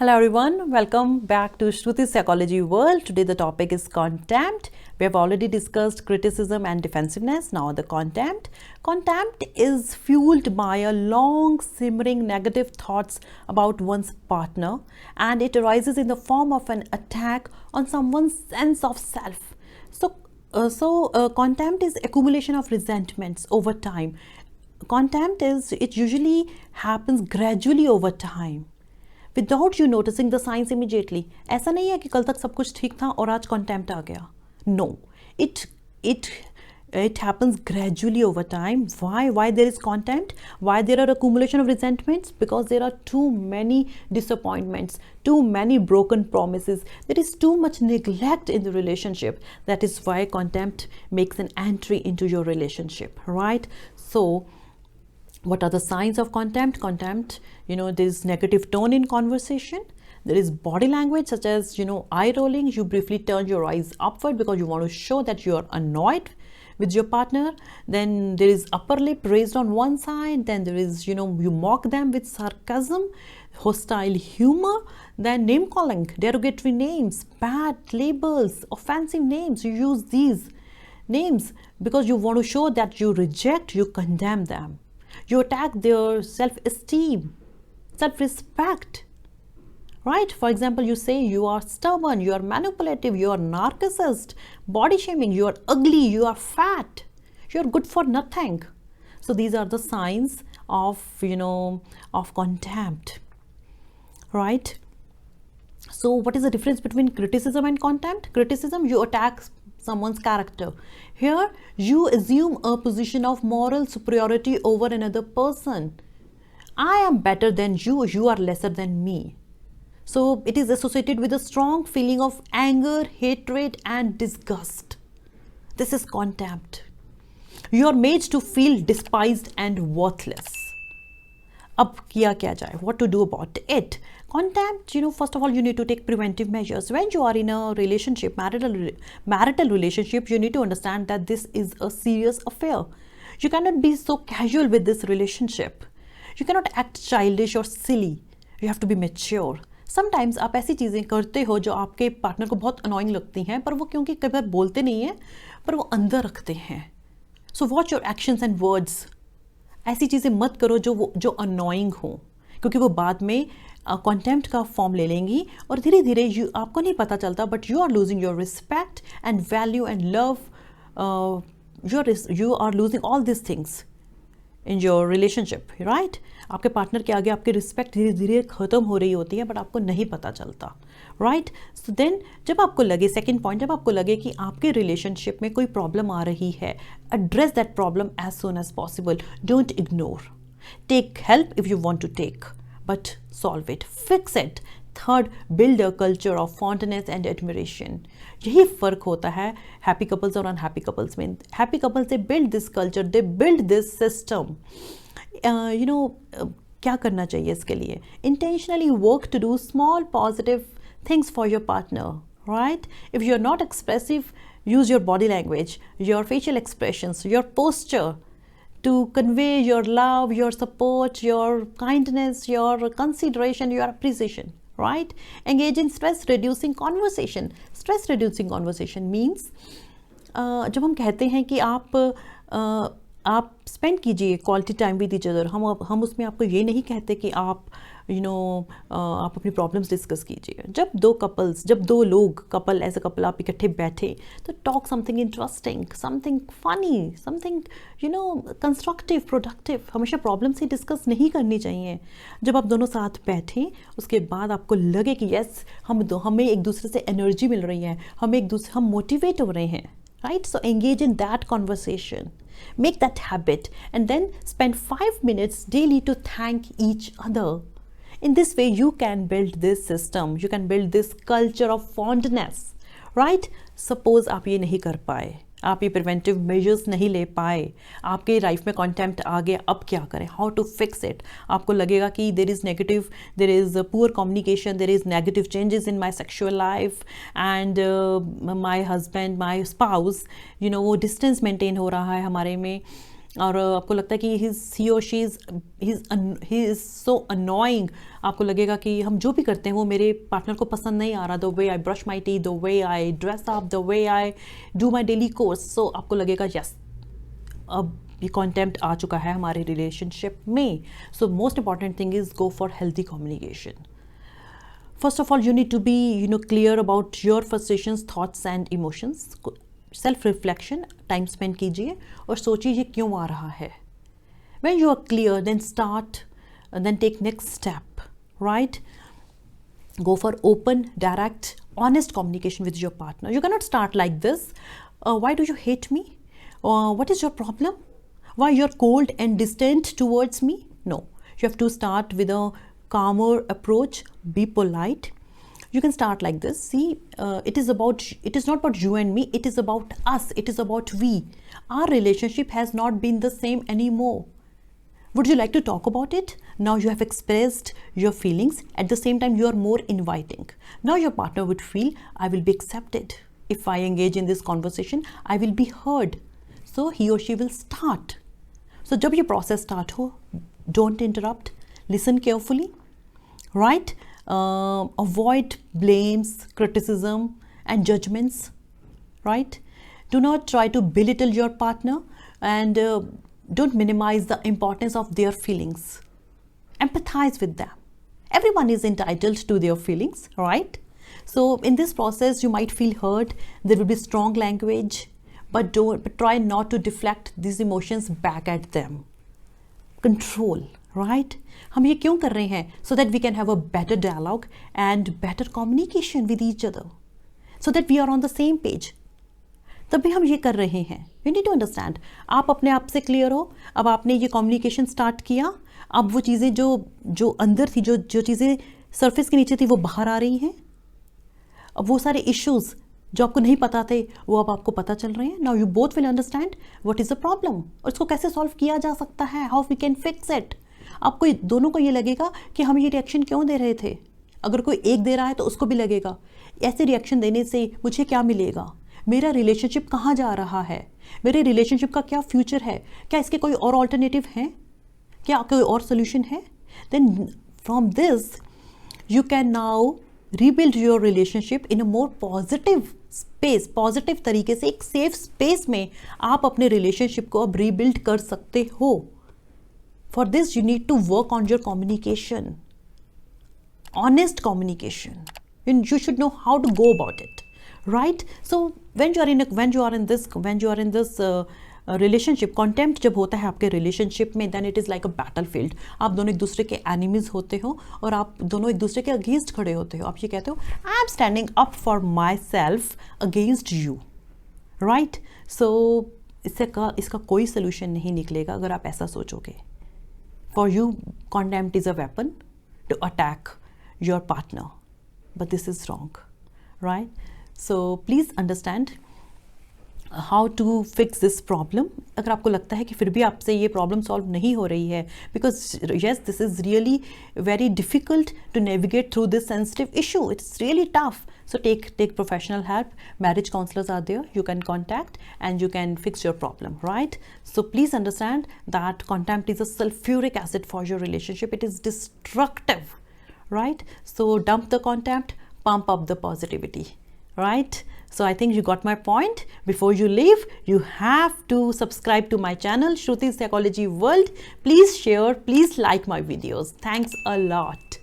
Hello everyone, welcome back to Shruti's Psychology World. Today the topic is contempt. We have already discussed criticism and defensiveness. Now the contempt. Contempt is fueled by a long simmering negative thoughts about one's partner, and it arises in the form of an attack on someone's sense of self. Contempt is accumulation of resentments over time. It usually happens gradually over time. Without you noticing the science immediately. ऐसा नहीं है कि कल तक सब कुछ ठीक था और आज कॉन्टेम्प्ट आ गया. No, it happens gradually over time. Why there is contempt? Why there are accumulation of resentments? Because there are too many disappointments, too many broken promises. There is too much neglect in the relationship. That is why contempt makes an entry into your relationship, right? So what are the signs of contempt? Contempt, there is negative tone in conversation. There is body language such as, eye rolling. You briefly turn your eyes upward because you want to show that you are annoyed with your partner. Then there is upper lip raised on one side. Then there is, you mock them with sarcasm, hostile humor. Then name calling, derogatory names, bad labels, offensive names. You use these names because you want to show that you reject, you condemn them. You attack their self-esteem, self-respect, right? For example, you say you are stubborn, you are manipulative, you are narcissist, body shaming, you are ugly, you are fat, you are good for nothing. So these are the signs of, of contempt, right? So what is the difference between criticism and contempt? Criticism, you attack someone's character. Here you assume a position of moral superiority over another person. I am better than you, you are lesser than me. So it is associated with a strong feeling of anger, hatred and disgust. This is contempt. You are made to feel despised and worthless. अब किया क्या जाए? What to do about it? Contempt, first of all, you need to take preventive measures. When you are in a relationship, marital relationship, you need to understand that this is a serious affair. You cannot be so casual with this relationship. You cannot act childish or silly. You have to be mature. Sometimes आप ऐसी चीज़ें करते हो जो आपके partner को बहुत annoying लगती हैं, पर वो क्योंकि कई बार बोलते नहीं हैं, पर वो अंदर रखते हैं. So watch your actions and words. ऐसी चीज़ें मत करो जो अनोइंग हो, क्योंकि वो बाद में कॉन्टेम्प्ट का फॉर्म ले लेंगी और धीरे धीरे आपको नहीं पता चलता, but you are losing your respect and value and love. You are losing all this things in your relationship, right? आपके पार्टनर के आगे आपकी रिस्पेक्ट धीरे धीरे ख़त्म हो रही होती है, बट आपको नहीं पता चलता, राइट? सो देन जब आपको लगे, सेकेंड पॉइंट, जब आपको लगे कि आपके रिलेशनशिप में कोई प्रॉब्लम आ रही है, address that problem as soon as possible. Don't ignore. Take help if you want to take, but solve it, fix it. Third, build a culture of fondness and admiration. यही फ़र्क होता है happy couples और unhappy couples में. Happy couples they build this culture, they build this system. क्या करना चाहिए इसके लिए? Intentionally work to do small positive things for your partner, right? If you're not expressive, use your body language, your facial expressions, your posture to convey your love, your support, your kindness, your consideration, your appreciation, right? Engage in stress reducing conversation. Stress reducing conversation means जब हम कहते हैं कि आप spend कीजिए quality time with each other, हम उसमें आपको ये नहीं कहते कि आप आप अपनी प्रॉब्लम्स डिस्कस कीजिए. जब दो लोग कपल एज अ कपल आप इकट्ठे बैठे तो talk something interesting, something funny, something constructive, productive. हमेशा प्रॉब्लम्स ही डिस्कस नहीं करनी चाहिए. जब आप दोनों साथ बैठें उसके बाद आपको लगे कि यस हमें एक दूसरे से एनर्जी मिल रही है, हम मोटिवेट हो रहे हैं, right? So engage in that conversation, make that habit, and then spend 5 minutes daily to thank each other. In this way you can build this system, you can build this culture of fondness, right? Suppose आप ये नहीं कर पाए, आप ये preventive measures नहीं ले पाए, आपके लाइफ में कॉन्टेम्प्ट आ गया, अब क्या करें? How to fix it? आपको लगेगा कि there is poor communication, there is negative changes in my sexual life and my husband, my spouse, वो डिस्टेंस मेंटेन हो रहा है हमारे में, और आपको लगता है कि he or she is so annoying, आपको लगेगा कि हम जो भी करते हैं वो मेरे पार्टनर को पसंद नहीं आ रहा, the way I brush my teeth, the way I dress up, the way I do my daily course, so आपको लगेगा yes, अब ये contempt आ चुका है हमारे रिलेशनशिप में. So most important thing is go for healthy communication. First of all, you need to be clear about your frustrations, thoughts and emotions. Self reflection, time spend कीजिए और सोचिए ये क्यों आ रहा है. When you are clear, then take next step, right? Go for open, direct, honest communication with your partner. You cannot start like this. Why do you hate me? What is your problem? Why you're cold and distant towards me? No, you have to start with a calmer approach. Be polite. You can start like this. See, it is not about you and me. It is about us. It is about we. Our relationship has not been the same anymore. Would you like to talk about it? Now you have expressed your feelings. At the same time, you are more inviting. Now your partner would feel, I will be accepted. If I engage in this conversation, I will be heard. So he or she will start. So जब ये process start हो, don't interrupt. Listen carefully, right? Avoid blames, criticism and judgments, right? Do not try to belittle your partner and don't minimize the importance of their feelings. Empathize with them. Everyone is entitled to their feelings, right? So in this process, you might feel hurt. There will be strong language, but try not to deflect these emotions back at them. Control, right? हम ये क्यों कर रहे हैं? So that we can have a better dialogue and better communication with each other. So that we are on the same page. तभी हम ये कर रहे हैं. You need to understand. आप अपने आप से क्लियर हो. अब आपने ये कम्युनिकेशन स्टार्ट किया. अब वो चीज़ें जो अंदर थी, जो चीज़ें सरफेस के नीचे थी, वो बाहर आ रही हैं. अब वो सारे इश्यूज जो आपको नहीं पता थे, वो अब आपको पता चल रहे हैं. Now you both will understand what is the problem और इसको कैसे सॉल्व किया जा सकता है. How we can fix it. आपको दोनों को ये लगेगा कि हम ये रिएक्शन क्यों दे रहे थे. अगर कोई एक दे रहा है तो उसको भी लगेगा ऐसे रिएक्शन देने से मुझे क्या मिलेगा, मेरा रिलेशनशिप कहाँ जा रहा है, मेरे रिलेशनशिप का क्या फ्यूचर है, क्या इसके कोई और ऑल्टरनेटिव हैं, क्या कोई और सोल्यूशन है. Then from this you can now rebuild your relationship in a more positive space. Positive तरीके से एक सेफ स्पेस में आप अपने रिलेशनशिप को अब रीबिल्ड कर सकते हो. For this you need to work on your communication, honest communication. You should know how to go about it, right? So when you are in this relationship, contempt जब होता है आपके relationship में, then it is like a battlefield. आप दोनों एक दूसरे के enemies होते हो और आप दोनों एक दूसरे के against खड़े होते हो. आप ये कहते हो I am standing up for myself against you, right? So इसका कोई solution नहीं निकलेगा अगर आप ऐसा सोचोगे. For you, contempt is a weapon to attack your partner, but this is wrong, right? So please understand how to fix this problem. अगर आपको लगता है कि फिर भी आपसे ये प्रॉब्लम सॉल्व नहीं हो रही है, because yes, this is really very difficult to navigate through this sensitive issue. It's really tough. So take professional help. Marriage counselors are there. You can contact and you can fix your problem, right? So please understand that contempt is a sulfuric acid for your relationship. It is destructive, right? So dump the contempt, pump up the positivity, right? So I think you got my point. Before you leave, you have to subscribe to my channel, Shruti's Psychology World. Please share, please like my videos. Thanks a lot.